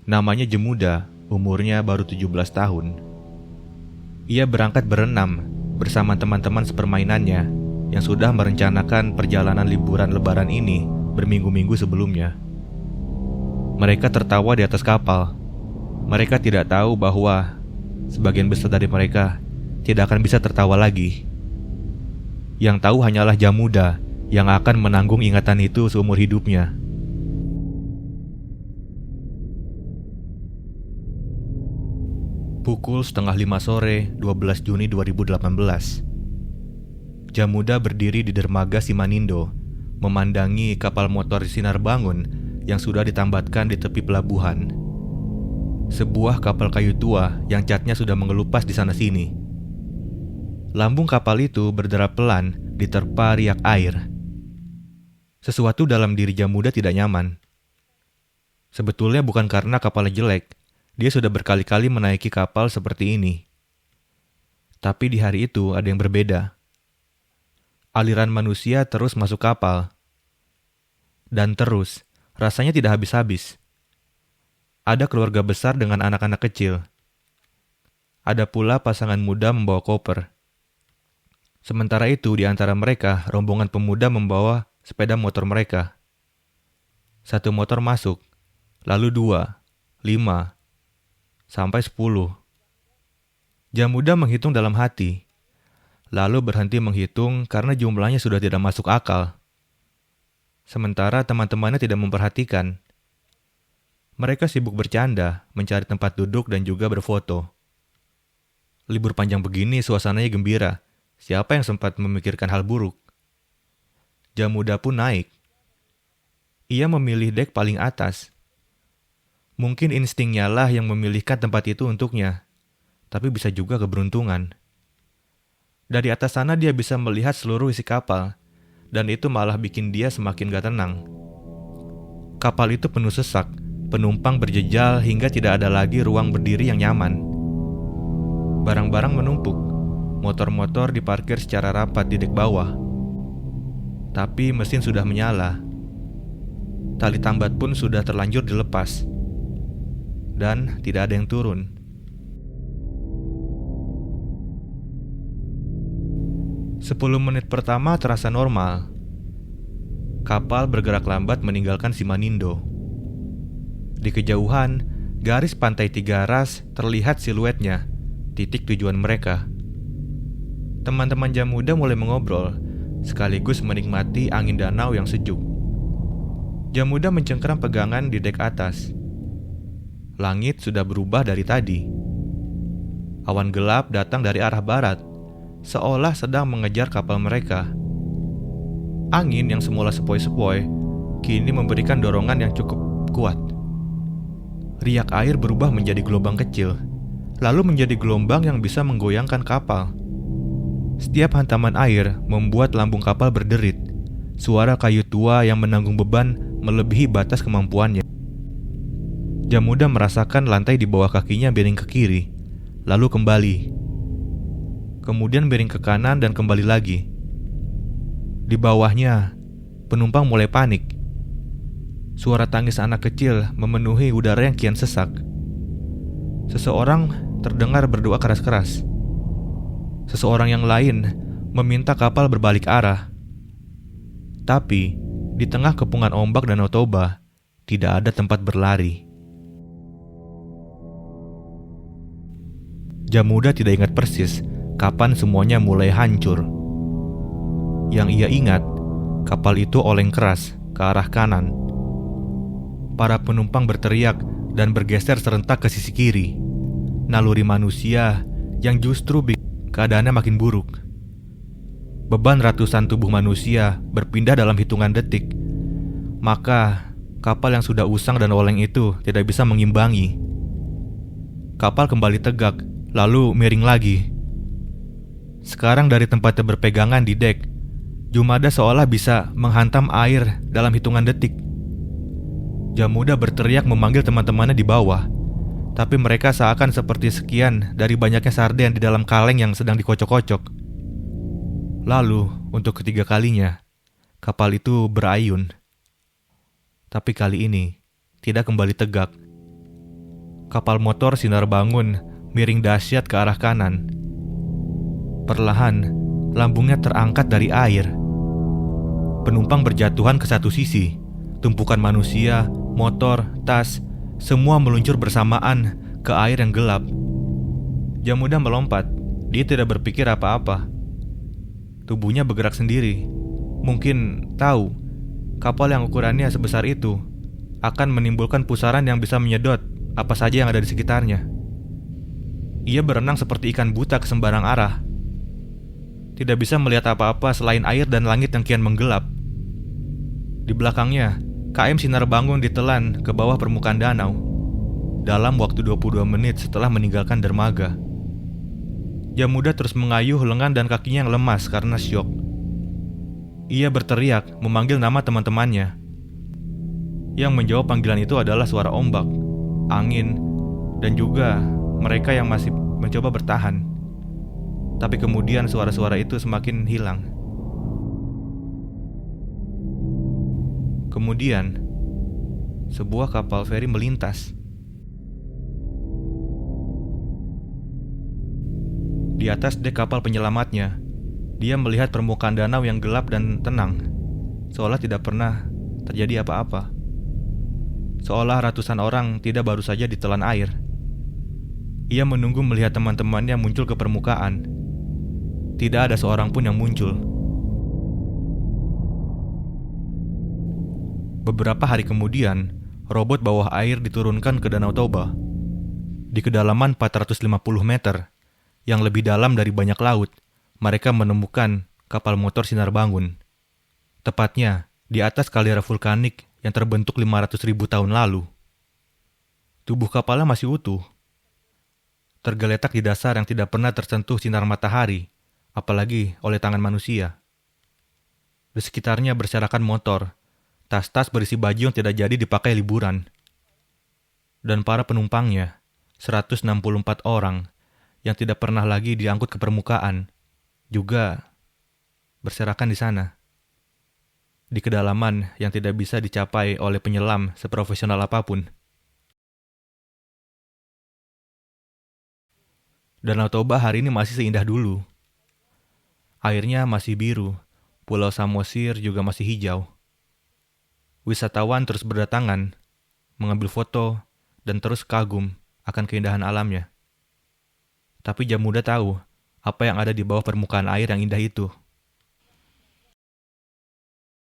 Namanya Jemuda, umurnya baru 17 tahun. Ia berangkat berenam bersama teman-teman sepermainannya yang sudah merencanakan perjalanan liburan lebaran ini berminggu-minggu sebelumnya. Mereka tertawa di atas kapal. Mereka tidak tahu bahwa sebagian besar dari mereka tidak akan bisa tertawa lagi. Yang tahu hanyalah Jemuda yang akan menanggung ingatan itu seumur hidupnya. Pukul 4:30 sore 12 Juni 2018. Jemuda berdiri di dermaga Simanindo, memandangi kapal motor Sinar Bangun yang sudah ditambatkan di tepi pelabuhan. Sebuah kapal kayu tua yang catnya sudah mengelupas di sana-sini. Lambung kapal itu berderap pelan diterpa riak air. Sesuatu dalam diri Jemuda tidak nyaman. Sebetulnya bukan karena kapalnya jelek. Dia sudah berkali-kali menaiki kapal seperti ini. Tapi di hari itu ada yang berbeda. Aliran manusia terus masuk kapal. Dan terus, rasanya tidak habis-habis. Ada keluarga besar dengan anak-anak kecil. Ada pula pasangan muda membawa koper. Sementara itu di antara mereka, rombongan pemuda membawa sepeda motor mereka. Satu motor masuk, lalu 2, 5, sampai 10. Jemuda menghitung dalam hati, lalu berhenti menghitung karena jumlahnya sudah tidak masuk akal. Sementara teman-temannya tidak memperhatikan. Mereka sibuk bercanda, mencari tempat duduk dan juga berfoto. Libur panjang begini suasananya gembira. Siapa yang sempat memikirkan hal buruk? Jemuda pun naik. Ia memilih dek paling atas. Mungkin instingnya lah yang memilihkan tempat itu untuknya, tapi bisa juga keberuntungan. Dari atas sana dia bisa melihat seluruh isi kapal, dan itu malah bikin dia semakin gak tenang. Kapal itu penuh sesak, penumpang berjejal hingga tidak ada lagi ruang berdiri yang nyaman. Barang-barang menumpuk, motor-motor diparkir secara rapat di dek bawah. Tapi mesin sudah menyala. Tali tambat pun sudah terlanjur dilepas. Dan tidak ada yang turun. Sepuluh menit pertama terasa normal. Kapal bergerak lambat meninggalkan Simanindo. Di kejauhan, garis pantai Tiga Ras terlihat siluetnya, titik tujuan mereka. Teman-teman Jemuda mulai mengobrol, sekaligus menikmati angin danau yang sejuk. Jemuda mencengkeram pegangan di dek atas. Langit sudah berubah dari tadi. Awan gelap datang dari arah barat, seolah sedang mengejar kapal mereka. Angin yang semula sepoi-sepoi, kini memberikan dorongan yang cukup kuat. Riak air berubah menjadi gelombang kecil, lalu menjadi gelombang yang bisa menggoyangkan kapal. Setiap hantaman air membuat lambung kapal berderit. Suara kayu tua yang menanggung beban melebihi batas kemampuannya. Jemuda merasakan lantai di bawah kakinya miring ke kiri, lalu kembali. Kemudian miring ke kanan dan kembali lagi. Di bawahnya, penumpang mulai panik. Suara tangis anak kecil memenuhi udara yang kian sesak. Seseorang terdengar berdoa keras-keras. Seseorang yang lain meminta kapal berbalik arah. Tapi, di tengah kepungan ombak Danau Toba, tidak ada tempat berlari. Jemuda tidak ingat persis kapan semuanya mulai hancur. Yang ia ingat, kapal itu oleng keras ke arah kanan. Para penumpang berteriak dan bergeser serentak ke sisi kiri. Naluri manusia yang justru bikin keadaannya makin buruk. Beban ratusan tubuh manusia berpindah dalam hitungan detik. Maka, kapal yang sudah usang dan oleng itu tidak bisa mengimbangi. Kapal kembali tegak, lalu miring lagi. Sekarang dari tempatnya berpegangan di dek, Jemuda seolah bisa menghantam air dalam hitungan detik. Jemuda berteriak memanggil teman-temannya di bawah, tapi mereka seakan seperti sekian dari banyaknya sarden di dalam kaleng yang sedang dikocok-kocok. Lalu, untuk ketiga kalinya, kapal itu berayun. Tapi kali ini, tidak kembali tegak. Kapal motor sinar bangun miring dahsyat ke arah kanan. Perlahan, lambungnya terangkat dari air. Penumpang berjatuhan ke satu sisi. Tumpukan manusia, motor, tas, semua meluncur bersamaan ke air yang gelap. Jamuda melompat. Dia tidak berpikir apa-apa. Tubuhnya bergerak sendiri. Mungkin tahu kapal yang ukurannya sebesar itu akan menimbulkan pusaran yang bisa menyedot apa saja yang ada di sekitarnya. Ia berenang seperti ikan buta ke sembarang arah. Tidak bisa melihat apa-apa selain air dan langit yang kian menggelap. Di belakangnya, KM Sinar Bangun ditelan ke bawah permukaan danau dalam waktu 22 menit setelah meninggalkan dermaga. Jamuda terus mengayuh lengan dan kakinya yang lemas karena syok. Ia berteriak memanggil nama teman-temannya. Yang menjawab panggilan itu adalah suara ombak, angin, dan juga mereka yang masih mencoba bertahan. Tapi kemudian suara-suara itu semakin hilang. Kemudian, sebuah kapal feri melintas. Di atas dek kapal penyelamatnya, dia melihat permukaan danau yang gelap dan tenang, seolah tidak pernah terjadi apa-apa. Seolah ratusan orang tidak baru saja ditelan air. Ia menunggu melihat teman-temannya muncul ke permukaan. Tidak ada seorang pun yang muncul. Beberapa hari kemudian, robot bawah air diturunkan ke Danau Toba. Di kedalaman 450 meter, yang lebih dalam dari banyak laut, mereka menemukan kapal motor Sinar Bangun. Tepatnya di atas kaldera vulkanik yang terbentuk 500.000 tahun lalu. Tubuh kapalnya masih utuh, tergeletak di dasar yang tidak pernah tersentuh sinar matahari, apalagi oleh tangan manusia. Di sekitarnya berserakan motor, tas-tas berisi baju yang tidak jadi dipakai liburan. Dan para penumpangnya, 164 orang, yang tidak pernah lagi diangkut ke permukaan, juga berserakan di sana. Di kedalaman yang tidak bisa dicapai oleh penyelam seprofesional apapun. Danau Toba hari ini masih seindah dulu. Airnya masih biru, Pulau Samosir juga masih hijau. Wisatawan terus berdatangan, mengambil foto, dan terus kagum akan keindahan alamnya. Tapi Jamuda tahu apa yang ada di bawah permukaan air yang indah itu.